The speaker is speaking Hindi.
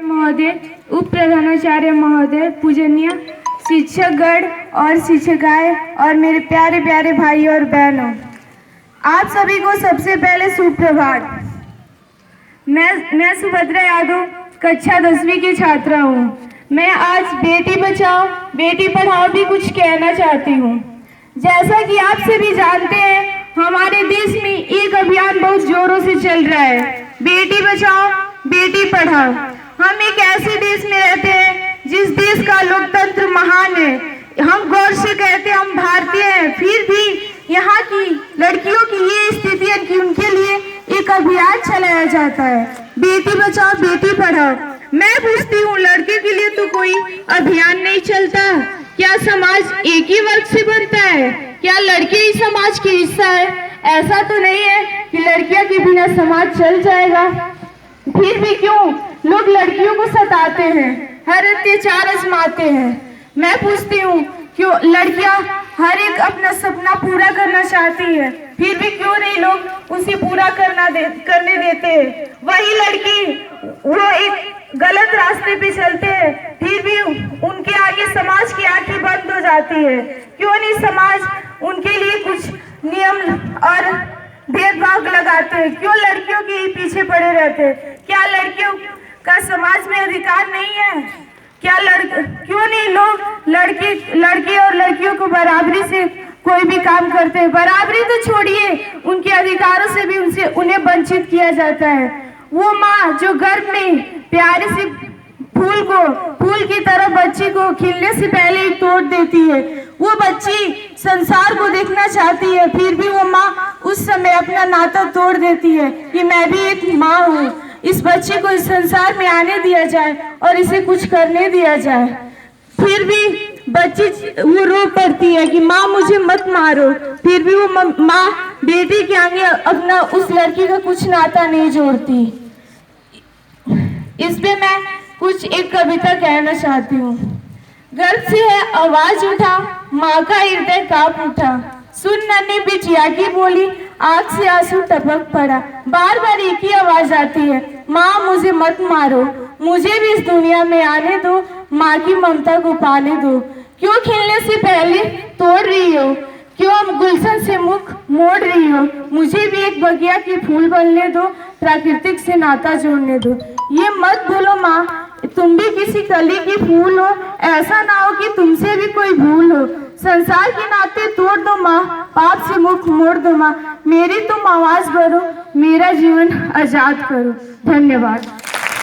महोदय, उप प्रधानाचार्य महोदय, पूजनीय शिक्षकगण और शिक्षिकाएं और मेरे प्यारे प्यारे भाई और बहनों, आप सभी को सबसे पहले सुप्रभात। मैं सुभद्रा यादव कक्षा 10वीं की छात्रा हूँ। मैं आज बेटी बचाओ बेटी पढ़ाओ भी कुछ कहना चाहती हूँ। जैसा कि आप सभी जानते हैं, हमारे देश में एक अभियान बहुत जोरों से चल रहा है, बेटी बचाओ बेटी पढ़ाओ। हम एक ऐसे देश में रहते हैं जिस देश का लोकतंत्र महान है। हम गौर से कहते हैं हम भारतीय हैं, फिर भी यहाँ की लड़कियों की ये स्थिति है कि उनके लिए एक अभियान चलाया जाता है, बेटी बचाओ बेटी पढ़ाओ। मैं पूछती हूँ, लड़के के लिए तो कोई अभियान नहीं चलता? क्या समाज एक ही वर्ग से बनता है? क्या लड़के ही समाज की हिस्सा है? ऐसा तो नहीं है कि लड़कियां के बिना समाज चल जाएगा। फिर भी क्यों लोग लड़कियों को सताते हैं, हर अत्याचार आजमाते हैं? मैं पूछती हूँ, क्यों लड़कियां हर एक अपना सपना पूरा करना चाहती है, फिर भी क्यों नहीं लोग उसे पूरा करने देते हैं? वही लड़की वो एक गलत रास्ते पे चलते हैं, फिर भी उनके आगे समाज की आंखें बंद हो जाती है। क्यों नहीं समाज उनके लिए कुछ नियम और भेदभाव लगाते हैं? क्यों लड़कियों के पीछे पड़े रहते हैं? क्या लड़कियों का समाज में अधिकार नहीं है? क्या क्यों नहीं लोग लड़के और लड़कियों को बराबरी से कोई भी काम करते हैं? बराबरी तो छोड़िए, उनके अधिकारों से भी उन्हें वंचित किया जाता है। वो माँ जो गर्भ में प्यारे से फूल की तरह बच्ची को खिलने से पहले ही तोड़ देती है, वो बच्ची संसार को देखना चाहती है, फिर भी वो माँ उस समय अपना नाता तोड़ देती है कि मैं भी एक माँ हूँ, इस बच्चे को इस संसार में आने दिया जाए और इसे कुछ करने दिया जाए। फिर भी बच्ची वो रो पड़ती है कि माँ मुझे मत मारो, फिर भी वो माँ बेटी के आगे अपना उस लड़की का कुछ नाता नहीं जोड़ती। इस पे मैं कुछ एक कविता कहना चाहती हूँ। गर्भ से है आवाज उठा, माँ का हृदय कांप उठा, सुन नन्ही बिटिया की बोली, आंख से आंसू टपक पड़ा। बार बार एक ही आवाज आती है, माँ मुझे मत मारो, मुझे भी इस दुनिया में आने दो, माँ की ममता को पाने दो। क्यों खिलने से पहले तोड़ रही हो? क्यों गुलशन से मुख मोड़ रही हो? मुझे भी एक बगिया की फूल बनने दो, प्राकृतिक से नाता जोड़ने दो। ये मत भूलो माँ, तुम भी किसी कली की फूल हो, ऐसा ना हो कि तुमसे भी कोई भूल हो। संसार के नाते तोड़ दो माँ, पाप से मुख मोड़ दो माँ, मेरी तुम आवाज भरो, मेरा जीवन आजाद करो। धन्यवाद।